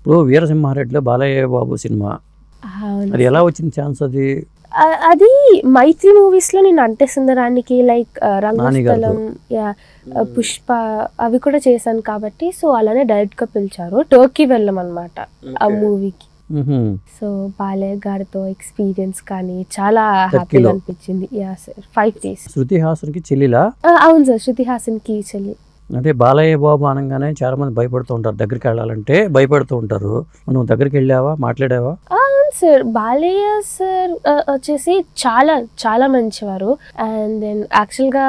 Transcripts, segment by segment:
ఇప్పుడు వీరసింహారెడ్డిలో బాలయ్య బాబు సినిమా అది ఎలా వచ్చింది ఛాన్స్? అది మైత్రి మూవీస్ లో నేను అంటే సుందరానికి లైక్ రంగస్థలం పుష్ప అవి కూడా చేశాను కాబట్టి సో అలానే డైరెక్ట్ గా పిలిచారు. టర్కీ వెళ్ళాం అనమాట ఆ మూవీకి. సో బాలయ్య గారితో ఎక్స్పీరియన్స్ కానీ చాలా హ్యాపీగా అనిపించింది. 5 days. శృతి హాసన్ కి చెల్లిలా? అవును సార్, శృతి హాసన్ కి చెల్లి. అంటే బాలయ్య బాబు అనగానే చాలా మంది భయపడుతూ ఉంటారు, దగ్గరికి వెళ్ళాలంటే భయపడుతూ ఉంటారు. నువ్వు దగ్గరికి వెళ్ళావా, మాట్లాడావా? సార్ బాలయ్య సార్ వచ్చేసి చాలా చాలా మంచివారు. అండ్ దెన్ యాక్చువల్గా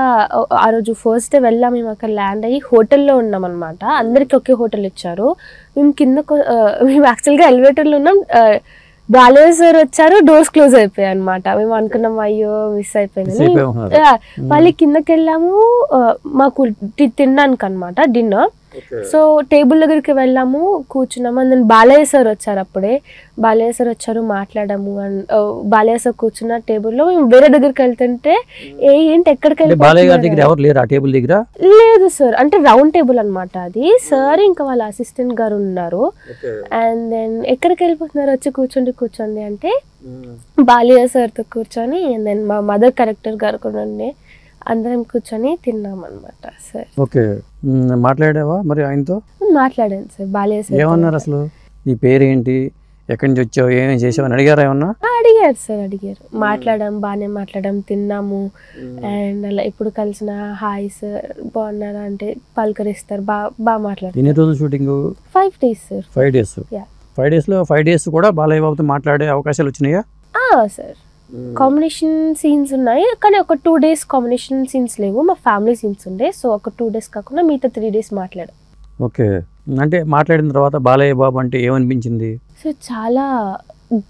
ఆ రోజు ఫస్ట్ డే వెళ్ళాం, మేము అక్కడ ల్యాండ్ అయ్యి హోటల్లో ఉన్నాం అనమాట. అందరికి ఒకే హోటల్ ఇచ్చారు. మేము మేము యాక్చువల్గా ఎలివేటర్లో ఉన్నాం, బాలయ్య సార్ వచ్చారు, డోర్స్ క్లోజ్ అయిపోయాయి అనమాట. మేము అనుకున్నాం అయ్యో మిస్ అయిపోయిందని. మళ్ళీ కిందకి వెళ్ళాము మాకు తినడానికి అనమాట, డిన్నర్. సో టేబుల్ దగ్గరికి వెళ్ళాము, కూర్చున్నాము. అండ్ బాలయ్య సార్ వచ్చారు. అప్పుడే బాలయ్య సార్ వచ్చారు, మాట్లాడాము. అండ్ బాలయ్య సార్ కూర్చున్న టేబుల్లో మేము వేరే దగ్గరికి వెళ్తుంటే ఏంటి ఎక్కడికి లేదు సార్, అంటే రౌండ్ టేబుల్ అనమాట అది. సార్ ఇంకా వాళ్ళ అసిస్టెంట్ గారు ఉన్నారు. అండ్ దెన్ ఎక్కడికి వెళ్ళిపోతున్నారు, వచ్చి కూర్చోండి అంటే బాలయ్య సార్తో కూర్చొని, అండ్ దెన్ మా మదర్ కరెక్టర్ గారు కూడా ఉండే, అందరం కూర్చొని తిన్నాం అనమాట. సార్ ఓకే, మాట్లాడావా మరి ఆయనతో? మాట్లాడాను సార్. బాలయ్య సార్ ఏమన్నారు అసలు? నీ పేరేంటి, ఎక్కడి నుంచి వచ్చావు, ఏమేమి చేసావు అని అడిగారా ఏమన్నా? అడిగారు సార్, అడిగారు. మాట్లాడాం, బాగానే మాట్లాడాం, తిన్నాము. అండ్ అలా ఇప్పుడు కలిసిన హాయ్ సార్ బాగున్నారా అంటే పలకరిస్తారు, బాగా మాట్లాడారు. ఎన్ని రోజులు shooting? 5 days sir. 5 days. 5 daysలో 5 days కూడా బాలయ్య బాబుతో మాట్లాడే అవకాశాలు వచ్చినాయా? సార్ కాంబినేషన్ సీన్స్ ఉన్నాయి, కానీ ఒక 2 days కాంబినేషన్ సీన్స్ లేవు. మా ఫ్యామిలీ సీన్స్ ఉండే, సో ఒక 2 days కాకుండా మిగతా 3 days మాట్లాడాం. ఓకే, అంటే మాట్లాడిన తర్వాత బాలయ్య బాబు అంటే ఏమనిపించింది? సో చాలా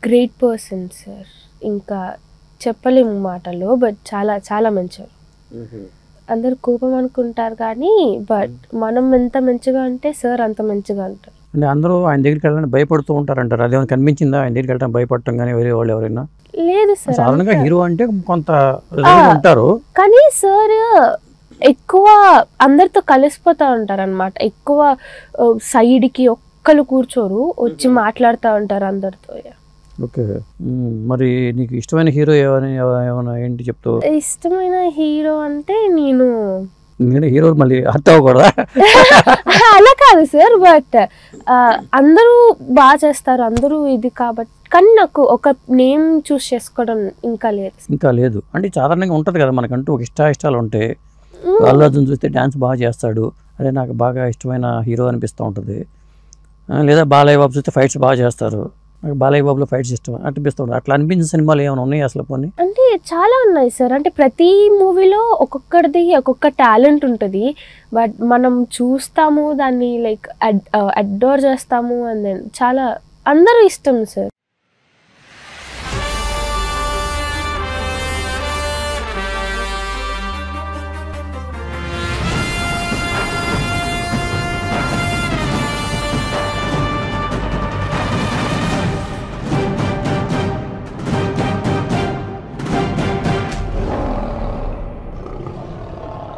గ్రేట్ పర్సన్ సార్, ఇంకా చెప్పలేము మాటలో, బట్ చాలా చాలా మంచివారు. అందరు కోపం అనుకుంటారు కానీ బట్ మనం ఎంత మంచిగా అంటే సార్ అంత మంచిగా అంటారు. అంటే అందరూ ఆయన దగ్గరికి వెళ్ళడానికి భయపడుతూ ఉంటారు అంటారు, అదేమైనా కనిపించిందా ఆయన దగ్గరికి వెళ్ళడం భయపడటం కానీ వేరే వాళ్ళు ఎవరైనా? లేదు సార్, సాధారణంగా హీరో అంటే కొంత ఉంటారు, కానీ సార్ ఎక్కువ అందరితో కలిసిపోతా ఉంటారు అనమాట. ఎక్కువ సైడ్ కి ఒక్కరు కూర్చోరు, వచ్చి మాట్లాడుతూ ఉంటారు అందరితో. ఓకే, మరి నీకు ఇష్టమైన హీరో ఏమైనా ఏంటి చెప్తావు? ఇష్టమైన హీరో అంటే నేను హీరో మళ్ళీ అర్థం అవ్వకూడదా? అలా కాదు సార్, బట్ అందరూ బాగా చేస్తారు, అందరూ ఇది కాబట్టి. కానీ నాకు ఒక నేమ్ చూస్ చేసుకోవడం ఇంకా లేదు. అంటే సాధారణంగా ఉంటుంది కదా మనకంటూ ఒక ఇష్టాలు ఉంటాయి. అల్లు అర్జున్ చూస్తే డాన్స్ బాగా చేస్తాడు, అదే నాకు బాగా ఇష్టమైన హీరో అనిపిస్తూ ఉంటుంది. లేదా బాలయ్య బాబు చూస్తే ఫైట్స్ బాగా చేస్తారు, నాకు బాలయ్య బాబులో ఫైట్స్ ఇష్టం అనిపిస్తూ ఉంటుంది. అట్లా అనిపించిన సినిమాలు ఏమైనా ఉన్నాయి అసలు? కొన్ని అంటే చాలా ఉన్నాయి సార్. అంటే ప్రతి మూవీలో ఒక్కొక్కరిది ఒక్కొక్క టాలెంట్ ఉంటుంది, బట్ మనం చూస్తాము దాన్ని, లైక్ అడోర్ చేస్తాము. అండ్ దెన్ చాలా అందరూ ఇష్టం సార్.